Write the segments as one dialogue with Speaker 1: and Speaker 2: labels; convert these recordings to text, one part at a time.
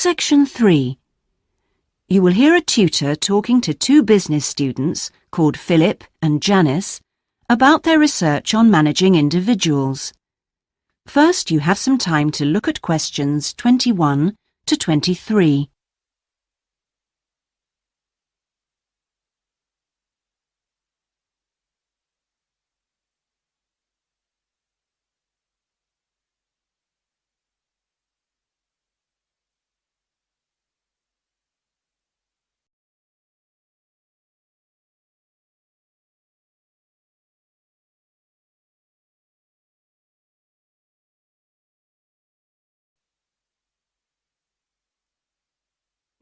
Speaker 1: Section 3. You will hear a tutor talking to two business students called Philip and Janice about their research on managing individuals. First, you have some time to look at questions 21 to 23.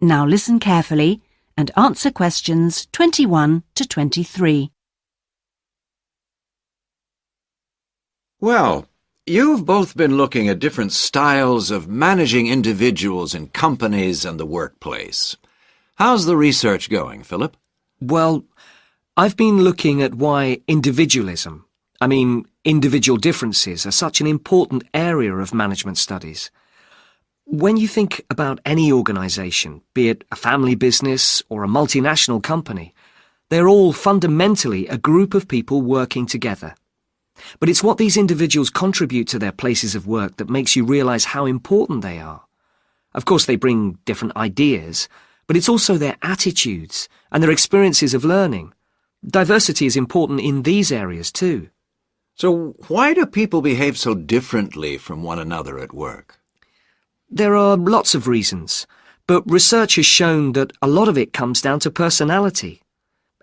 Speaker 1: Now listen carefully and answer questions 21 to 23.
Speaker 2: Well, you've both been looking at different styles of managing individuals in companies and the workplace. How's the research going, Philip?
Speaker 3: Well, I've been looking at why individual differences are such an important area of management studies. When you think about any organisation, be it a family business or a multinational company, they're all fundamentally a group of people working together. But it's what these individuals contribute to their places of work that makes you realise how important they are. Of course, they bring different ideas, but it's also their attitudes and their experiences of learning. Diversity is important in these areas too.
Speaker 2: So why do people behave so differently from one another at work?
Speaker 3: There are lots of reasons, but research has shown that a lot of it comes down to personality.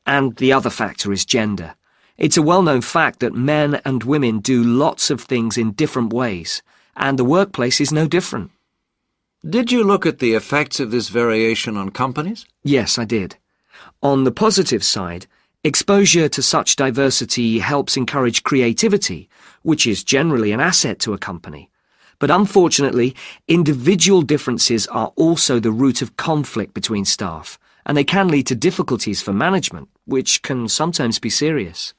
Speaker 3: And the other factor is gender. It's a well-known fact that men and women do lots of things in different ways, and the workplace is no different.
Speaker 2: Did you look at the effects of this variation on companies?
Speaker 3: Yes, I did. On the positive side, exposure to such diversity helps encourage creativity, which is generally an asset to a company. But unfortunately, individual differences are also the root of conflict between staff, and they can lead to difficulties for management, which can sometimes be serious.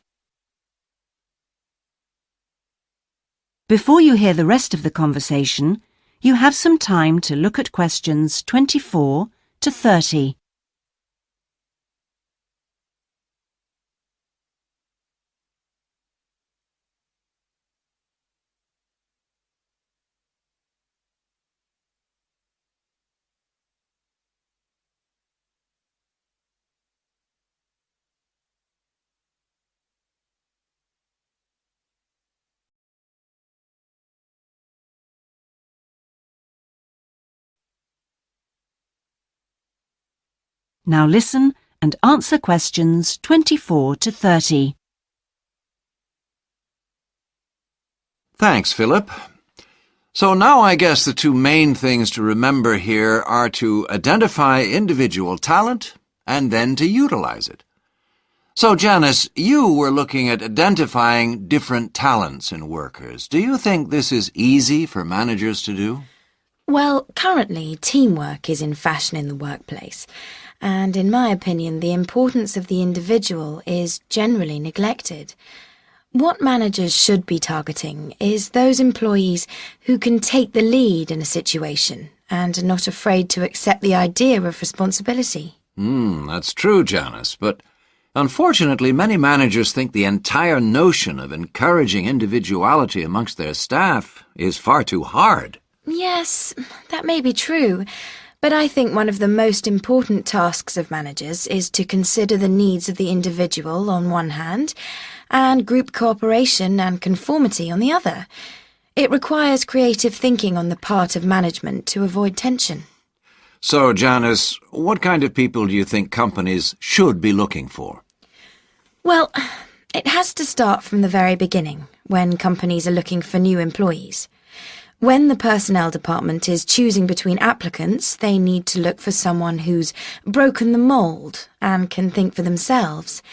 Speaker 1: Before you hear the rest of the conversation, you have some time to look at questions 24 to 30. Now listen and answer questions 24 to 30.
Speaker 2: Thanks, Philip. So now I guess the two main things to remember here are to identify individual talent and then to utilize it. So, Janice, you were looking at identifying different talents in workers. Do you think this is easy for managers to do?
Speaker 4: Well, currently, teamwork is in fashion in the workplace. And in my opinion, the importance of the individual is generally neglected. What managers should be targeting is those employees who can take the lead in a situation and are not afraid to accept the idea of responsibility.
Speaker 2: That's true, Janice, but unfortunately many managers think the entire notion of encouraging individuality amongst their staff is far too hard.
Speaker 4: Yes, that may be true. But I think one of the most important tasks of managers is to consider the needs of the individual on one hand, and group cooperation and conformity on the other. It requires creative thinking on the part of management to avoid tension.
Speaker 2: So, Janice, what kind of people do you think companies should be looking for?
Speaker 4: Well, it has to start from the very beginning, when companies are looking for new employees. When the personnel department is choosing between applicants, they need to look for someone who's broken the mould and can think for themselves.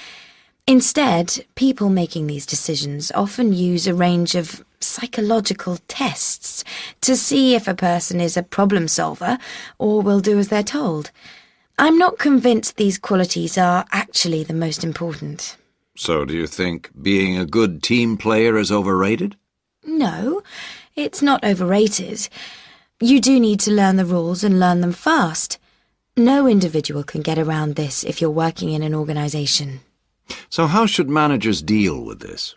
Speaker 4: Instead, people making these decisions often use a range of psychological tests to see if a person is a problem solver or will do as they're told. I'm not convinced these qualities are actually the most important.
Speaker 2: So do you think being a good team player is overrated?
Speaker 4: No, it's not overrated. You do need to learn the rules and learn them fast. No individual can get around this if you're working in an organisation.
Speaker 2: So how should managers deal with this?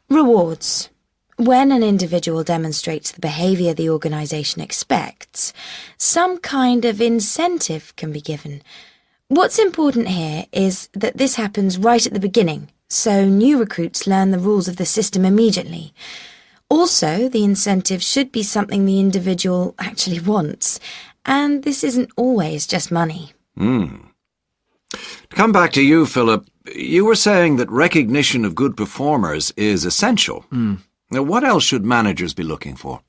Speaker 4: Rewards. When an individual demonstrates the behaviour the organisation expects, some kind of incentive can be given. What's important here is that this happens right at the beginning, so new recruits learn the rules of the system immediately. Also, the incentive should be something the individual actually wants, and this isn't always just money.
Speaker 2: To come back to you, Philip, you were saying that recognition of good performers is essential. Now, what else should managers be looking for?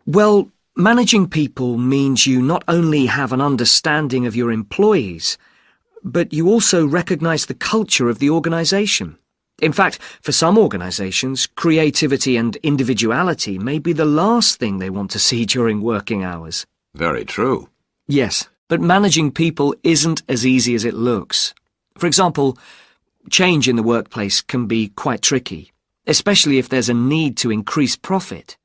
Speaker 3: Well, managing people means you not only have an understanding of your employees, but you also recognise the culture of the organisation. In fact, for some organisations, creativity and individuality may be the last thing they want to see during working hours.
Speaker 2: Very true.
Speaker 3: Yes, but managing people isn't as easy as it looks. For example, change in the workplace can be quite tricky, especially if there's a need to increase profit.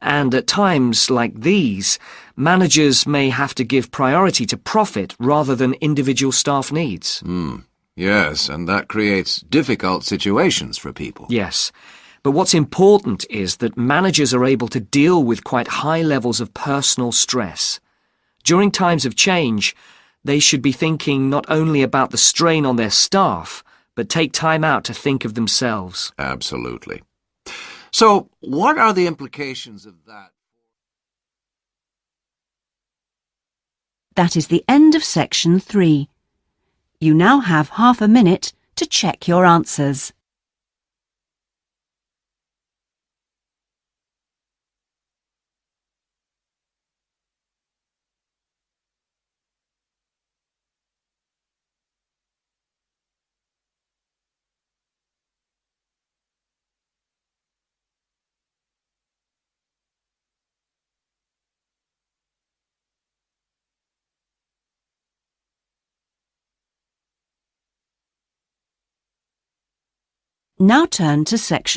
Speaker 3: And at times like these, managers may have to give priority to profit rather than individual staff needs.
Speaker 2: Yes, and that creates difficult situations for people.
Speaker 3: Yes, but what's important is that managers are able to deal with quite high levels of personal stress. During times of change, they should be thinking not only about the strain on their staff, but take time out to think of themselves.
Speaker 2: Absolutely. So, what are the implications of that?
Speaker 1: That is the end of section 3. You now have half a minute to check your answers. Now turn to section